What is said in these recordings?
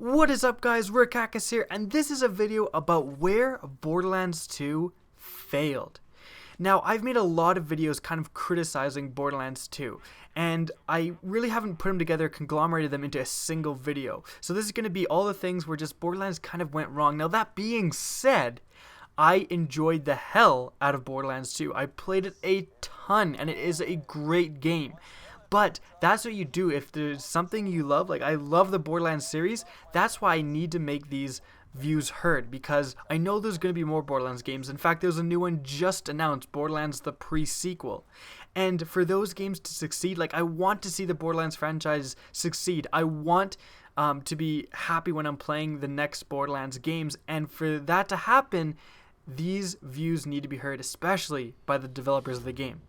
What is up, guys? Rickakis here, and this is a video about where Borderlands 2 failed. Now, I've made a lot of videos kind of criticizing Borderlands 2, and I really haven't put them together, conglomerated them into a single video. So this is going to be all the things where just Borderlands kind of went wrong. Now, that being said, I enjoyed the hell out of Borderlands 2. I played it a ton, and it is a great game. But that's what you do if there's something you love. Like, I love the Borderlands series. That's why I need to make these views heard, because I know there's going to be more Borderlands games. In fact, there's a new one just announced, Borderlands the Pre-Sequel. And for those games to succeed, like, I want to see the Borderlands franchise succeed. I want to be happy when I'm playing the next Borderlands games. And for that to happen, these views need to be heard, especially by the developers of the game.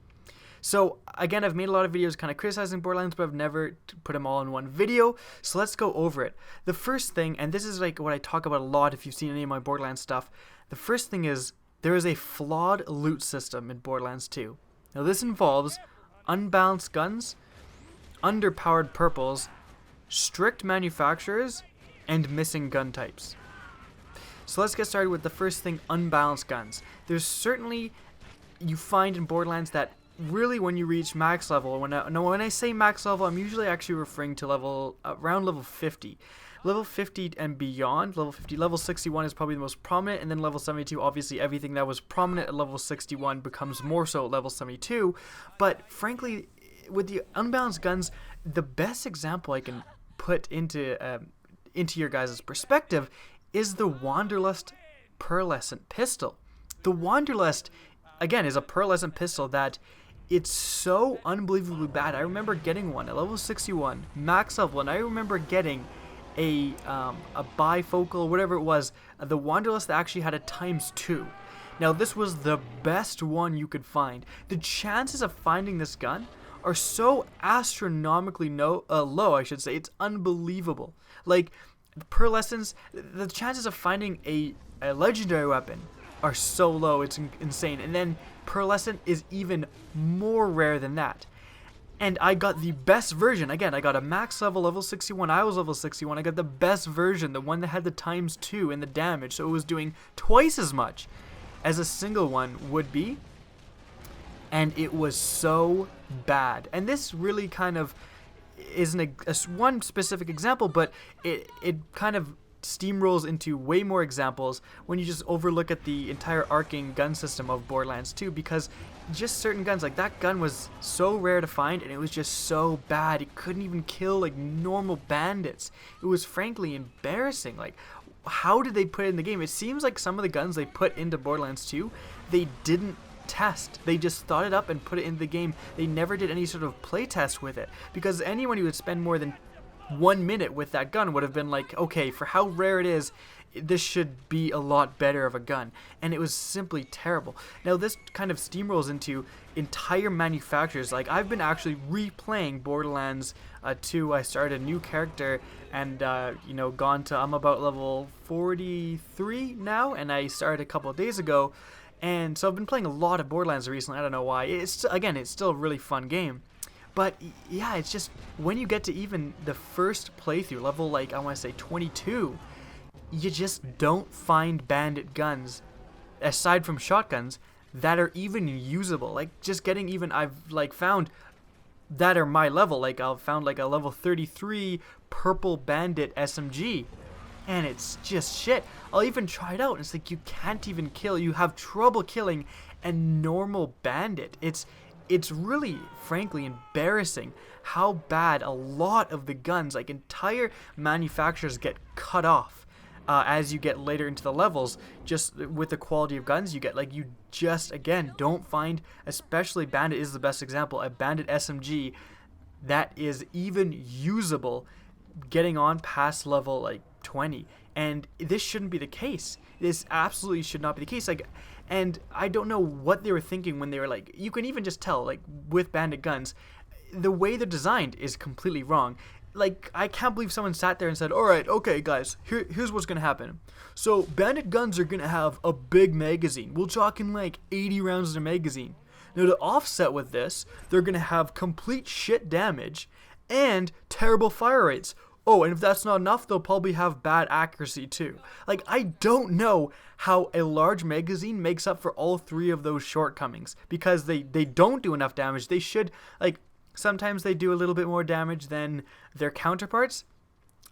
So, again, I've made a lot of videos kind of criticizing Borderlands, but I've never put them all in one video, so let's go over it. The first thing, and this is like what I talk about a lot if you've seen any of my Borderlands stuff, the first thing is there is a flawed loot system in Borderlands 2. Now, this involves unbalanced guns, underpowered purples, strict manufacturers, and missing gun types. So let's get started with the first thing, unbalanced guns. There's certainly, you find in Borderlands that really when you reach max level, when I say max level, I'm usually actually referring to around level 50. Level 50 and beyond, level 61 is probably the most prominent, and then level 72, obviously everything that was prominent at level 61 becomes more so at level 72. But frankly, with the unbalanced guns, the best example I can put into your guys' perspective is the Wanderlust pearlescent pistol. The Wanderlust, again, is a pearlescent pistol that it's so unbelievably bad. I remember getting one at level 61, max level, and I remember getting a bifocal, whatever it was, the Wanderlust that actually had a ×2. Now, this was the best one you could find. The chances of finding this gun are so astronomically low, I should say. It's unbelievable. Like, pearlescence, the chances of finding a legendary weapon are so low, it's insane. And then pearlescent is even more rare than that. And I got the best version. Again, I got a max level 61. I was level 61. I got the best version, the one that had the ×2 in the damage, so it was doing twice as much as a single one would be. And it was so bad. And this really kind of isn't one specific example, but it kind of steamrolls into way more examples when you just overlook at the entire arcing gun system of Borderlands 2, because just certain guns, like that gun was so rare to find, and it was just so bad. It couldn't even kill like normal bandits. It was frankly embarrassing. Like, how did they put it in the game? It seems like some of the guns they put into Borderlands 2, they didn't test. They just thought it up and put it in the game. They never did any sort of play test with it, because anyone who would spend more than 1 minute with that gun would have been like, okay, for how rare it is, this should be a lot better of a gun. And it was simply terrible. Now, this kind of steamrolls into entire manufacturers. Like, I've been actually replaying Borderlands 2. I started a new character and gone to, I'm about level 43 now, and I started a couple of days ago. And so I've been playing a lot of Borderlands recently. I don't know why. It's still a really fun game. But yeah, it's just when you get to even the first playthrough, level like I want to say 22, you just don't find bandit guns, aside from shotguns, that are even usable. Like, just getting even, I've like found that are my level. Like, I've found like a level 33 purple bandit SMG, and it's just shit. I'll even try it out, and it's like you can't even kill. You have trouble killing a normal bandit. It's really, frankly, embarrassing how bad a lot of the guns, like entire manufacturers, get cut off as you get later into the levels. Just with the quality of guns you get, like, you just, again, don't find, especially Bandit is the best example, a Bandit SMG that is even usable getting on past level like 20. And this shouldn't be the case. This absolutely should not be the case. Like, and I don't know what they were thinking when they were like, you can even just tell, like, with bandit guns, the way they're designed is completely wrong. Like, I can't believe someone sat there and said, alright, okay guys, here's what's gonna happen. So, bandit guns are gonna have a big magazine. We're talking like 80 rounds in a magazine. Now, to offset with this, they're gonna have complete shit damage and terrible fire rates. oh, and if that's not enough, they'll probably have bad accuracy too. Like, I don't know how a large magazine makes up for all three of those shortcomings, because they don't do enough damage. They should, like, sometimes they do a little bit more damage than their counterparts,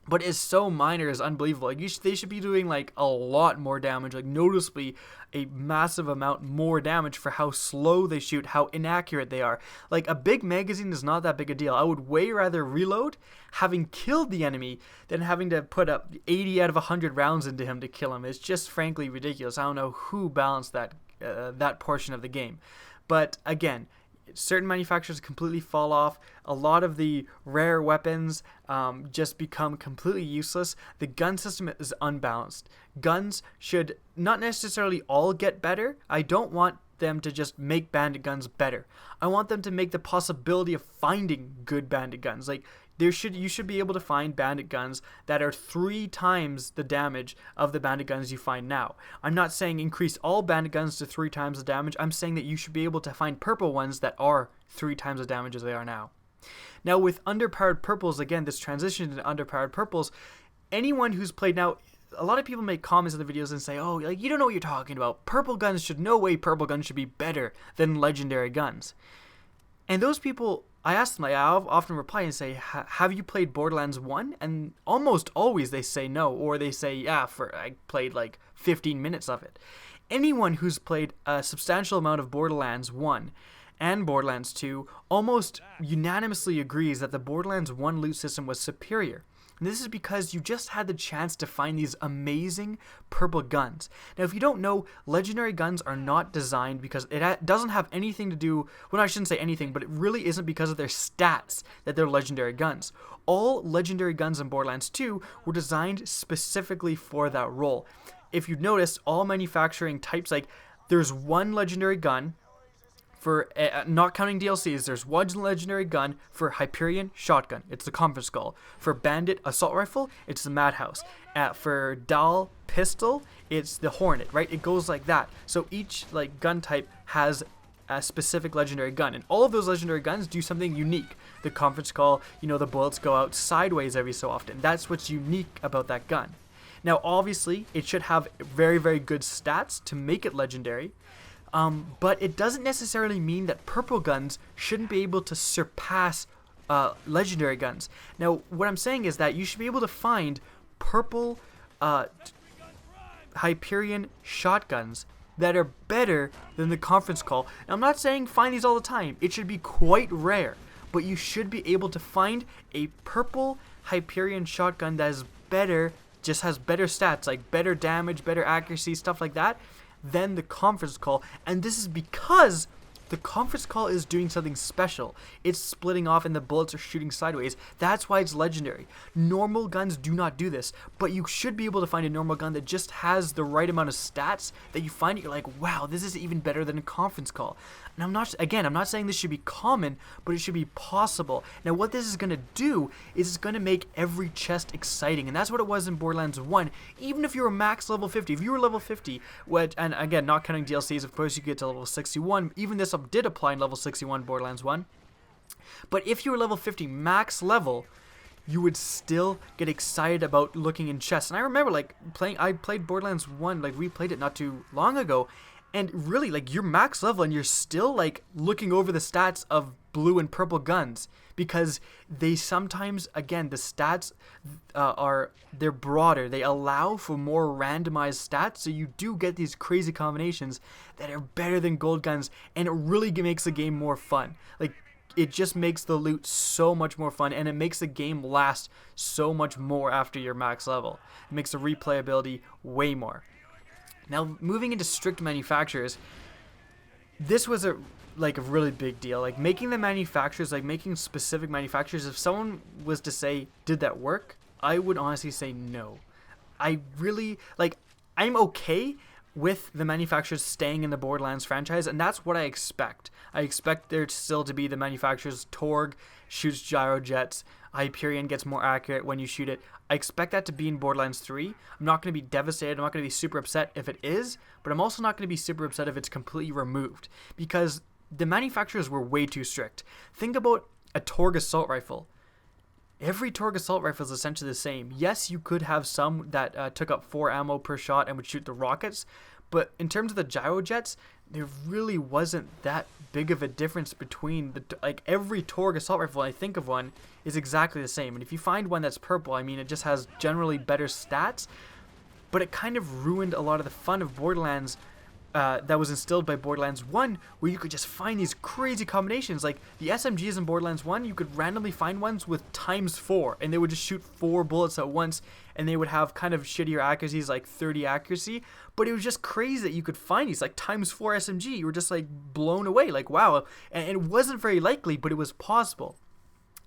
but it's so minor, it's unbelievable. Like, they should be doing like a lot more damage, like noticeably a massive amount more damage for how slow they shoot, how inaccurate they are. Like, a big magazine is not that big a deal. I would way rather reload having killed the enemy than having to put up 80 out of 100 rounds into him to kill him. It's just frankly ridiculous. I don't know who balanced that portion of the game. But again, certain manufacturers completely fall off. A lot of the rare weapons just become completely useless. The gun system is unbalanced. Guns should not necessarily all get better. I don't want them to just make bandit guns better. I want them to make the possibility of finding good bandit guns. Like, you should be able to find bandit guns that are 3 times the damage of the bandit guns you find now. I'm not saying increase all bandit guns to 3 times the damage. I'm saying that you should be able to find purple ones that are 3 times the damage as they are now. Now, with underpowered purples, again, this transition to underpowered purples, anyone who's played now, a lot of people make comments in the videos and say, oh, like, you don't know what you're talking about. Purple guns no way purple guns should be better than legendary guns. And those people, I ask them, like, I often reply and say, have you played Borderlands 1? And almost always they say no, or they say, yeah, I played like 15 minutes of it. Anyone who's played a substantial amount of Borderlands 1 and Borderlands 2 almost unanimously agrees that the Borderlands 1 loot system was superior. And this is because you just had the chance to find these amazing purple guns. Now, if you don't know, legendary guns are not designed because it doesn't have anything to do, well, I shouldn't say anything, but it really isn't because of their stats that they're legendary guns. All legendary guns in Borderlands 2 were designed specifically for that role. If you notice, all manufacturing types, like, there's one legendary gun for, not counting DLCs, there's one legendary gun for Hyperion shotgun. It's the Conference Call. For Bandit assault rifle, it's the Madhouse. For Dahl pistol, it's the Hornet, right? It goes like that. So each like gun type has a specific legendary gun, and all of those legendary guns do something unique. The Conference Call, you know, the bullets go out sideways every so often. That's what's unique about that gun. Now, obviously, it should have very, very good stats to make it legendary. But it doesn't necessarily mean that purple guns shouldn't be able to surpass legendary guns. Now, what I'm saying is that you should be able to find purple Hyperion shotguns that are better than the Conference Call. Now, I'm not saying find these all the time. It should be quite rare. But you should be able to find a purple Hyperion shotgun that is better, just has better stats, like better damage, better accuracy, stuff like that, than the Conference Call. And this is because the Conference Call is doing something special. It's splitting off and the bullets are shooting sideways. That's why it's legendary. Normal guns do not do this, but you should be able to find a normal gun that just has the right amount of stats that you find it, you're like, wow, this is even better than a Conference Call. And I'm not saying this should be common, but it should be possible. Now, what this is going to do is it's going to make every chest exciting, and that's what it was in Borderlands 1. Even if you were max level 50, if you were level 50, and again, not counting DLCs, of course, you get to level 61. Even this did apply in level 61 Borderlands 1. But if you were level 50 max level, you would still get excited about looking in chests. And I remember, like, I played Borderlands 1, like, replayed it not too long ago, and really, like, you're max level and you're still, like, looking over the stats of blue and purple guns, because they sometimes, again, the stats they're broader. They allow for more randomized stats, so you do get these crazy combinations that are better than gold guns, and it really makes the game more fun. Like, it just makes the loot so much more fun, and it makes the game last so much more after your max level. It makes the replayability way more. Now, moving into strict manufacturers, this was a really big deal. Like, making the manufacturers, like making specific manufacturers, if someone was to say, did that work? I would honestly say no. I really, like, I'm okay with the manufacturers staying in the Borderlands franchise, and that's what I expect. I expect there still to be the manufacturers. Torg shoots gyro jets, Hyperion gets more accurate when you shoot it. I expect that to be in Borderlands 3. I'm not going to be devastated, I'm not going to be super upset if it is, but I'm also not going to be super upset if it's completely removed, because the manufacturers were way too strict. Think about a Torg assault rifle. every Torgue assault rifle is essentially the same. Yes, you could have some that took up 4 ammo per shot and would shoot the rockets, but in terms of the gyrojets, there really wasn't that big of a difference between like every Torgue assault rifle I think of one is exactly the same. And if you find one that's purple, I mean, it just has generally better stats, but it kind of ruined a lot of the fun of Borderlands that was instilled by Borderlands 1, where you could just find these crazy combinations. Like the SMGs in Borderlands 1, you could randomly find ones with ×4, and they would just shoot 4 bullets at once, and they would have kind of shittier accuracies, like 30 accuracy, but it was just crazy that you could find these, like ×4 SMG. You were just like blown away, like wow, and it wasn't very likely, but it was possible.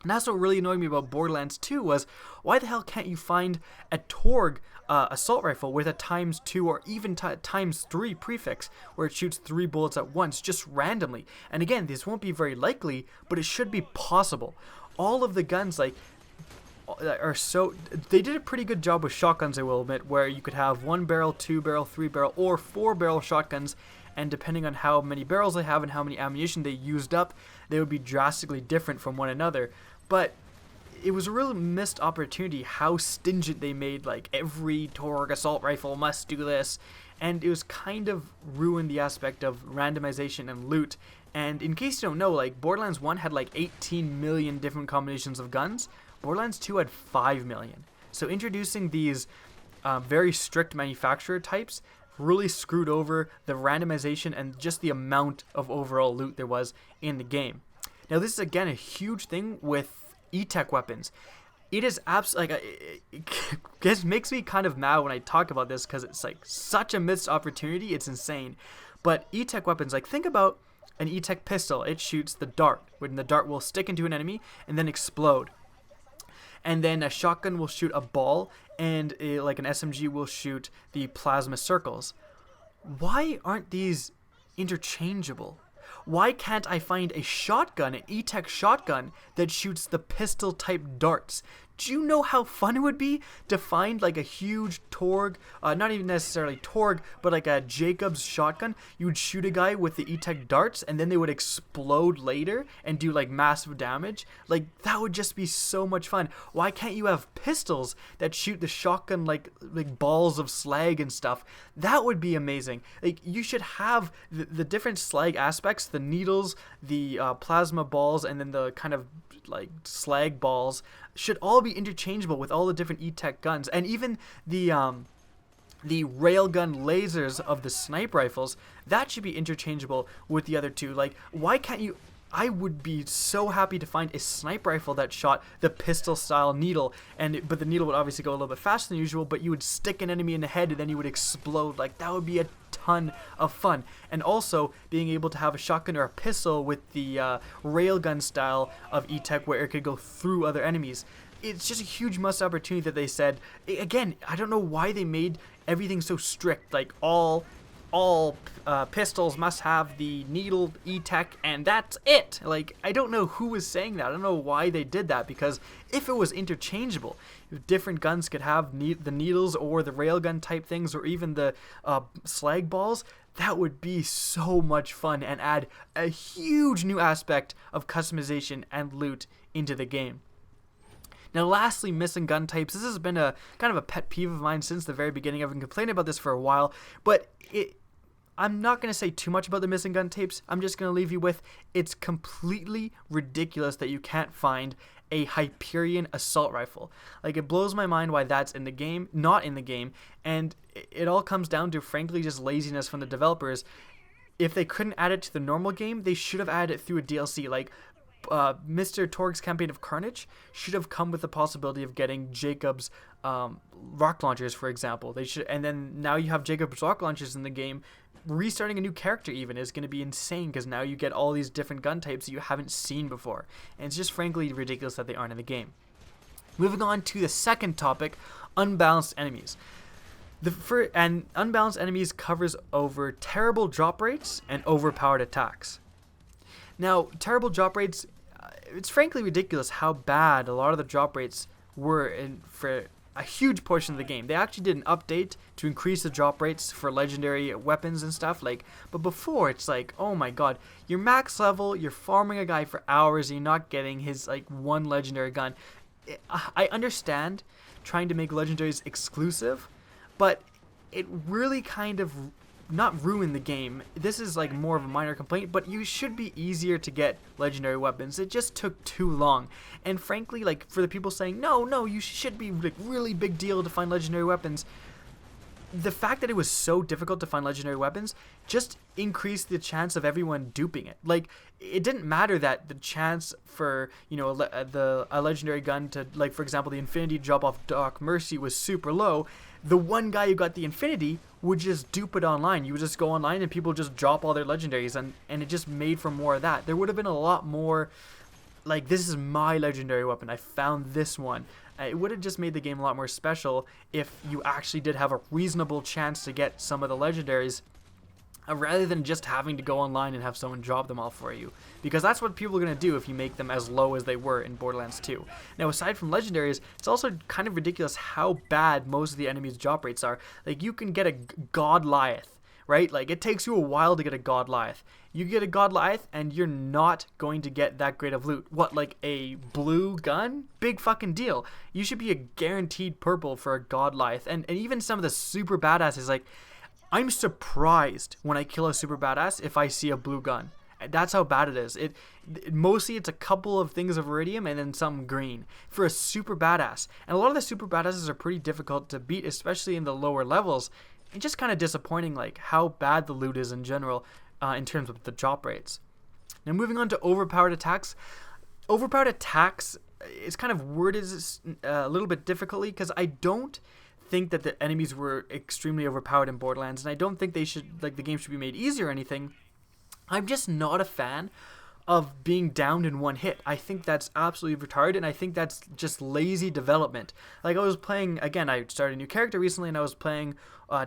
And that's what really annoyed me about Borderlands 2 was, why the hell can't you find a Torgue assault rifle with a ×2 or even ×3 prefix where it shoots 3 bullets at once just randomly? And again, this won't be very likely, but it should be possible. All of the guns like are so, they did a pretty good job with shotguns, I will admit, where you could have 1 barrel, 2 barrel, 3 barrel, or 4 barrel shotguns, and depending on how many barrels they have and how many ammunition they used up, they would be drastically different from one another. But it was a real missed opportunity how stingent they made, like every Torgue assault rifle must do this, and it was kind of ruined the aspect of randomization and loot. And in case you don't know, like Borderlands 1 had like 18 million different combinations of guns, Borderlands 2 had 5 million. So introducing these very strict manufacturer types really screwed over the randomization and just the amount of overall loot there was in the game. Now this is again a huge thing with E-Tech weapons. It is absolutely like it makes me kind of mad when I talk about this because it's like such a missed opportunity. It's insane. But E-Tech weapons, like think about an E-Tech pistol. It shoots the dart, when the dart will stick into an enemy and then explode. And then a shotgun will shoot a ball, and like an SMG will shoot the plasma circles. Why aren't these interchangeable? Why can't I find a shotgun, an E-Tech shotgun, that shoots the pistol type darts? Do you know how fun it would be to find like a huge Torgue, not even necessarily Torgue, but like a Jacobs shotgun? You would shoot a guy with the E-Tech darts and then they would explode later and do like massive damage. Like that would just be so much fun. Why can't you have pistols that shoot the shotgun like balls of slag and stuff? That would be amazing. Like you should have the different slag aspects, the needles, the plasma balls, and then the kind of like slag balls should all be interchangeable with all the different E-Tech guns, and even the railgun lasers of the sniper rifles, that should be interchangeable with the other two. Like why can't you? I would be so happy to find a sniper rifle that shot the pistol style needle, but the needle would obviously go a little bit faster than usual, but you would stick an enemy in the head and then you would explode. Like that would be a ton of fun. And also being able to have a shotgun or a pistol with the railgun style of E-Tech where it could go through other enemies. It's just a huge missed opportunity that they said. Again, I don't know why they made everything so strict, like all pistols must have the needle E-Tech and that's it. Like I don't know who was saying that. I don't know why they did that, because if it was interchangeable, if different guns could have the needles or the railgun type things or even the slag balls, that would be so much fun and add a huge new aspect of customization and loot into the game. Now lastly, missing gun types. This has been a kind of a pet peeve of mine since the very beginning. I've been complaining about this for a while, but I'm not going to say too much about the missing gun types. I'm just going to leave you with, it's completely ridiculous that you can't find a Hyperion assault rifle. Like it blows my mind why that's in the game, not in the game, and it all comes down to frankly just laziness from the developers. If they couldn't add it to the normal game, they should have added it through a DLC. Like Mr. Torgue's Campaign of Carnage should have come with the possibility of getting Jacob's rock launchers, for example. They should, and then now you have Jacob's rock launchers in the game. Restarting a new character even is going to be insane, because now you get all these different gun types that you haven't seen before, and it's just frankly ridiculous that they aren't in the game. Moving on to the second topic, unbalanced enemies. And unbalanced enemies covers over terrible drop rates and overpowered attacks. Now, terrible drop rates, it's frankly ridiculous how bad a lot of the drop rates were for a huge portion of the game. They actually did an update to increase the drop rates for legendary weapons and stuff. But before, it's like, oh my god, you're max level, you're farming a guy for hours, and you're not getting his one legendary gun. I understand trying to make legendaries exclusive, but it really kind of not ruin the game. This is like more of a minor complaint, but you should be easier to get legendary weapons. It just took too long. And frankly, like for the people saying, no, you should be like really big deal to find legendary weapons. The fact that it was so difficult to find legendary weapons just increased the chance of everyone duping it. Like, it didn't matter that the chance for, you know, a legendary gun to, like, for example, the Infinity drop off Doc Mercy was super low. The one guy who got the Infinity would just dupe it online. You would just go online and people just drop all their legendaries, and it just made for more of that. There would have been a lot more, like, this is my legendary weapon, I found this one. It would have just made the game a lot more special if you actually did have a reasonable chance to get some of the legendaries, rather than just having to go online and have someone drop them all for you. Because that's what people are going to do if you make them as low as they were in Borderlands 2. Now, aside from legendaries, it's also kind of ridiculous how bad most of the enemies' drop rates are. Like, you can get a Goliath, right? Like, it takes you a while to get a Goliath. You get a Goliath and you're not going to get that great of loot. What, like a blue gun? Big fucking deal. You should be a guaranteed purple for a Goliath. And even some of the super badasses, like, I'm surprised when I kill a super badass if I see a blue gun. That's how bad it is. Mostly it's a couple of things of iridium and then some green for a super badass. And a lot of the super badasses are pretty difficult to beat, especially in the lower levels. It's just kind of disappointing, like, how bad the loot is in general in terms of the drop rates. Now, moving on to Overpowered Attacks. Overpowered Attacks is kind of worded a little bit difficultly, because I don't think that the enemies were extremely overpowered in Borderlands, and I don't think they should, like, the game should be made easier or anything. I'm just not a fan of being downed in one hit. I think that's absolutely retarded, and I think that's just lazy development. Like, I was playing, again, I started a new character recently, and I was playing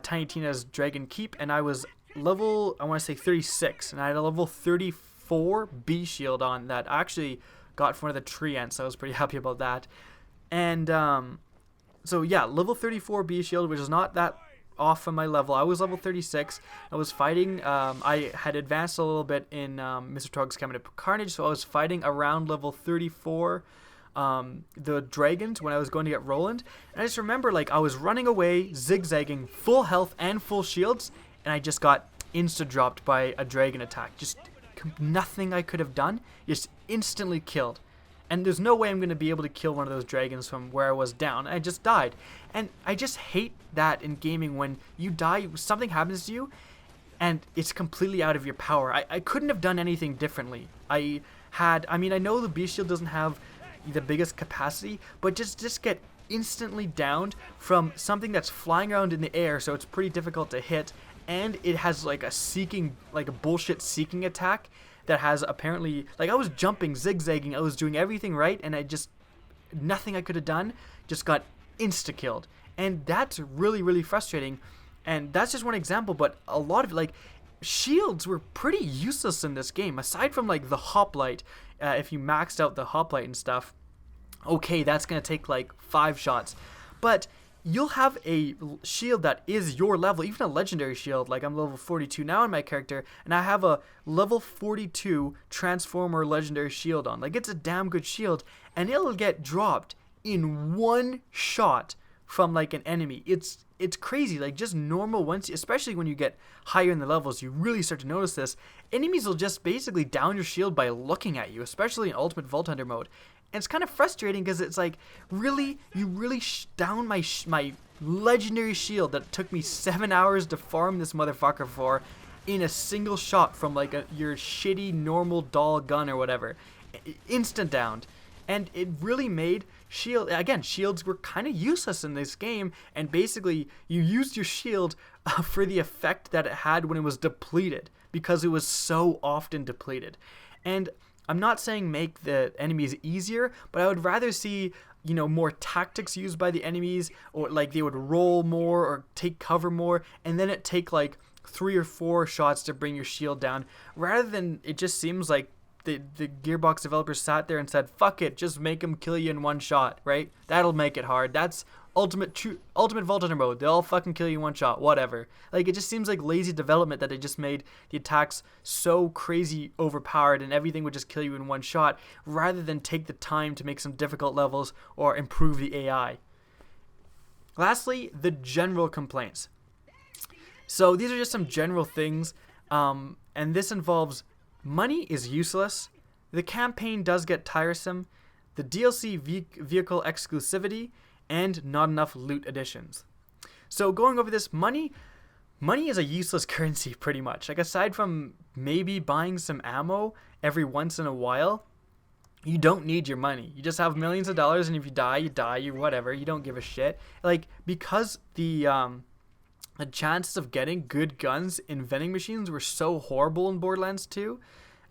Tiny Tina's Dragon Keep, and I was level, I want to say 36, and I had a level 34 B shield on that I actually got from one of the tree ants, so I was pretty happy about that. And so yeah, level 34 B shield, which is not that off from my level. I was level 36. I was fighting, I had advanced a little bit in Mr. Tog's Cabinet of Carnage, so I was fighting around level 34 the dragons when I was going to get Roland. And I just remember, like, I was running away, zigzagging, full health and full shields, and I just got insta-dropped by a dragon attack. Just nothing I could have done, just instantly killed. And there's no way I'm going to be able to kill one of those dragons from where I was down. I just died. And I just hate that in gaming, when you die, something happens to you, and it's completely out of your power. I couldn't have done anything differently. I mean, I know the Beast Shield doesn't have the biggest capacity, but just get instantly downed from something that's flying around in the air, so it's pretty difficult to hit, and it has like a bullshit seeking attack that has apparently, like, I was jumping, zigzagging, I was doing everything right, and nothing I could have done just got insta-killed. And that's really, really frustrating. And that's just one example, but a lot of, like, shields were pretty useless in this game, aside from, like, the hoplite. If you maxed out the hoplite and stuff, okay, that's gonna take like 5 shots, but you'll have a shield that is your level, even a legendary shield. Like, I'm level 42 now in my character, and I have a level 42 Transformer legendary shield on. Like, it's a damn good shield, and it'll get dropped in one shot from, like, an enemy. It's crazy. Like, just normal ones, especially when you get higher in the levels, you really start to notice this. Enemies will just basically down your shield by looking at you, especially in Ultimate Vault Hunter mode. And it's kind of frustrating, because it's like, really, you really down my legendary shield that took me 7 hours to farm this motherfucker for, in a single shot from, like, your shitty normal doll gun or whatever. Instant downed. And it really made shields were kind of useless in this game, and basically you used your shield for the effect that it had when it was depleted, because it was so often depleted. And I'm not saying make the enemies easier, but I would rather see, you know, more tactics used by the enemies, or like they would roll more or take cover more, and then it take like 3 or 4 shots to bring your shield down, rather than it just seems like the Gearbox developers sat there and said, fuck it, just make them kill you in one shot, right? That'll make it hard. That's ultimate Vault Hunter mode. They'll all fucking kill you in one shot, whatever. Like, it just seems like lazy development that they just made the attacks so crazy overpowered and everything would just kill you in one shot, rather than take the time to make some difficult levels or improve the AI. Lastly, the general complaints. So these are just some general things, and this involves: money is useless, the campaign does get tiresome, the DLC vehicle exclusivity, and not enough loot additions. So going over this, money is a useless currency pretty much. Like, aside from maybe buying some ammo every once in a while, you don't need your money. You just have millions of dollars, and if you die, you whatever. You don't give a shit. Like, because the chances of getting good guns in vending machines were so horrible in Borderlands 2,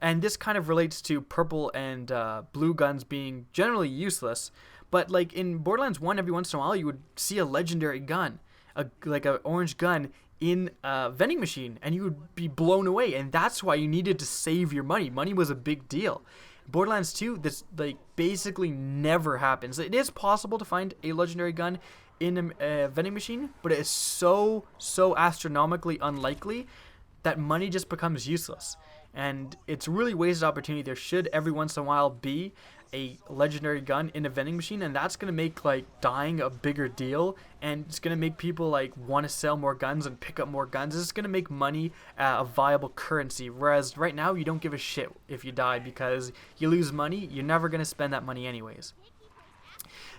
and this kind of relates to purple and blue guns being generally useless, but like in Borderlands 1, every once in a while you would see a legendary gun, like an orange gun in a vending machine, and you would be blown away, and that's why you needed to save your money. Money was a big deal. Borderlands 2, this like basically never happens. It is possible to find a legendary gun in a vending machine, but it is so astronomically unlikely that money just becomes useless, and it's really wasted opportunity. There should every once in a while be a legendary gun in a vending machine, and that's gonna make like dying a bigger deal, and it's gonna make people like want to sell more guns and pick up more guns. It's gonna make money a viable currency, whereas right now you don't give a shit if you die, because you lose money, you're never gonna spend that money anyways.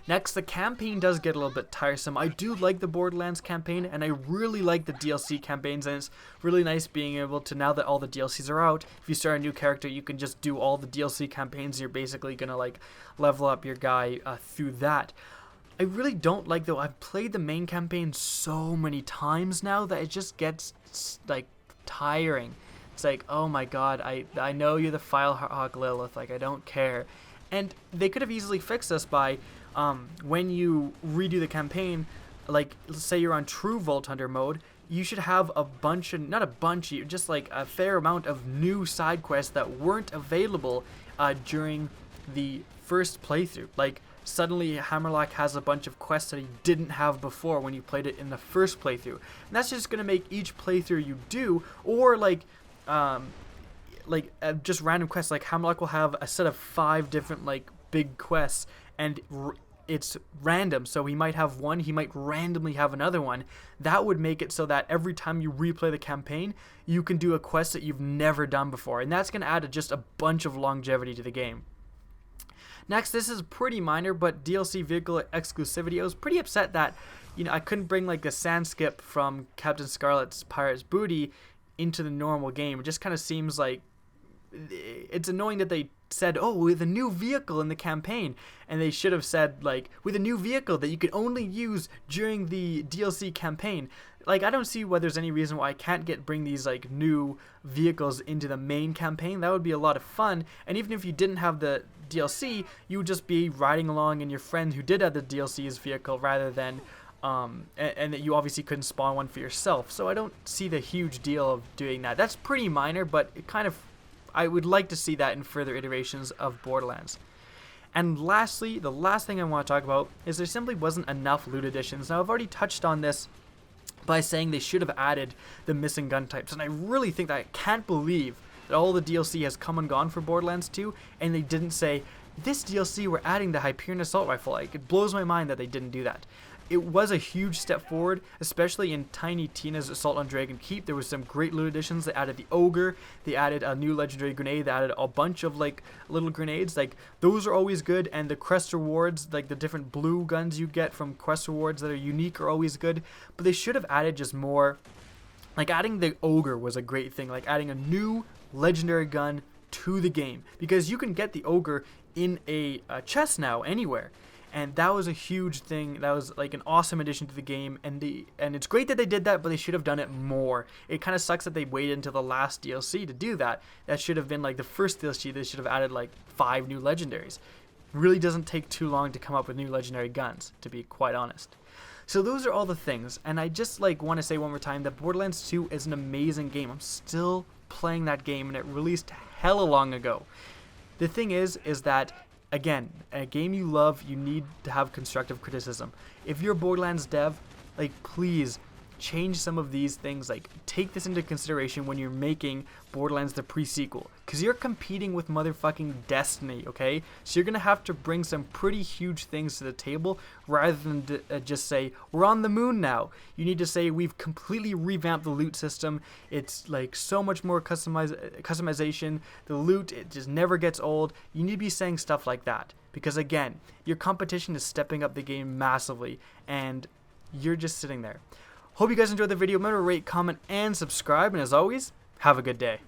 Next, the campaign does get a little bit tiresome. I do like the Borderlands campaign, and I really like the DLC campaigns, and it's really nice being able to, now that all the DLCs are out, if you start a new character, you can just do all the DLC campaigns. You're basically gonna like level up your guy through that. I really don't like, though, I've played the main campaign so many times now that it just gets like tiring. It's like, oh my god, I know you're the Filehawk Lilith, like I don't care. And they could have easily fixed this by when you redo the campaign, like let's say you're on true Vault Hunter mode, you should have a bunch of, not a bunch, just like a fair amount of new side quests that weren't available during the first playthrough. Like, suddenly Hammerlock has a bunch of quests that he didn't have before when you played it in the first playthrough, and that's just gonna make each playthrough you do, or just random quests. Like, Hammerlock will have a set of 5 different like big quests, and it's random, so he might have one, he might randomly have another one. That would make it so that every time you replay the campaign, you can do a quest that you've never done before, and that's going to add just a bunch of longevity to the game. Next, this is pretty minor, but DLC vehicle exclusivity. I was pretty upset that, you know, I couldn't bring like the sand skip from Captain Scarlet's Pirate's Booty into the normal game. It just kind of seems like it's annoying that they said, oh, with a new vehicle in the campaign, and they should have said like, with a new vehicle that you could only use during the DLC campaign. Like, I don't see why there's any reason why I can't bring these like new vehicles into the main campaign. That would be a lot of fun, and even if you didn't have the DLC, you would just be riding along in your friend who did have the DLC's vehicle, rather than and that you obviously couldn't spawn one for yourself. So I don't see the huge deal of doing that. That's pretty minor, but it kind of, I would like to see that in further iterations of Borderlands. And lastly, the last thing I want to talk about is there simply wasn't enough loot additions. Now, I've already touched on this by saying they should have added the missing gun types, and I really think that I can't believe that all the DLC has come and gone for Borderlands 2, and they didn't say, this DLC we're adding the Hyperion Assault Rifle. Like, it blows my mind that they didn't do that. It was a huge step forward, especially in Tiny Tina's Assault on Dragon Keep. There was some great loot additions. They added the Ogre, they added a new legendary grenade, they added a bunch of like little grenades. Like, those are always good, and the quest rewards, like the different blue guns you get from quest rewards that are unique, are always good. But they should have added just more. Like, adding the Ogre was a great thing, like adding a new legendary gun to the game, because you can get the Ogre in a chest now anywhere. And that was a huge thing. That was like an awesome addition to the game, and it's great that they did that, but they should have done it more. It kind of sucks that they waited until the last DLC to do that. That should have been like the first DLC. They should have added like 5 new legendaries. Really doesn't take too long to come up with new legendary guns, to be quite honest. So those are all the things, and I just like want to say one more time that Borderlands 2 is an amazing game. I'm still playing that game, and it released hella long ago. The thing is that, again, a game you love, you need to have constructive criticism. If you're a Borderlands dev, like, please change some of these things. Like, take this into consideration when you're making Borderlands the pre-sequel, because you're competing with motherfucking Destiny, okay? So you're gonna have to bring some pretty huge things to the table rather than just say we're on the moon now. You need to say we've completely revamped the loot system. It's like so much more customization. The loot, it just never gets old. You need to be saying stuff like that, because again, your competition is stepping up the game massively and you're just sitting there. Hope you guys enjoyed the video. Remember to rate, comment, and subscribe. And as always, have a good day.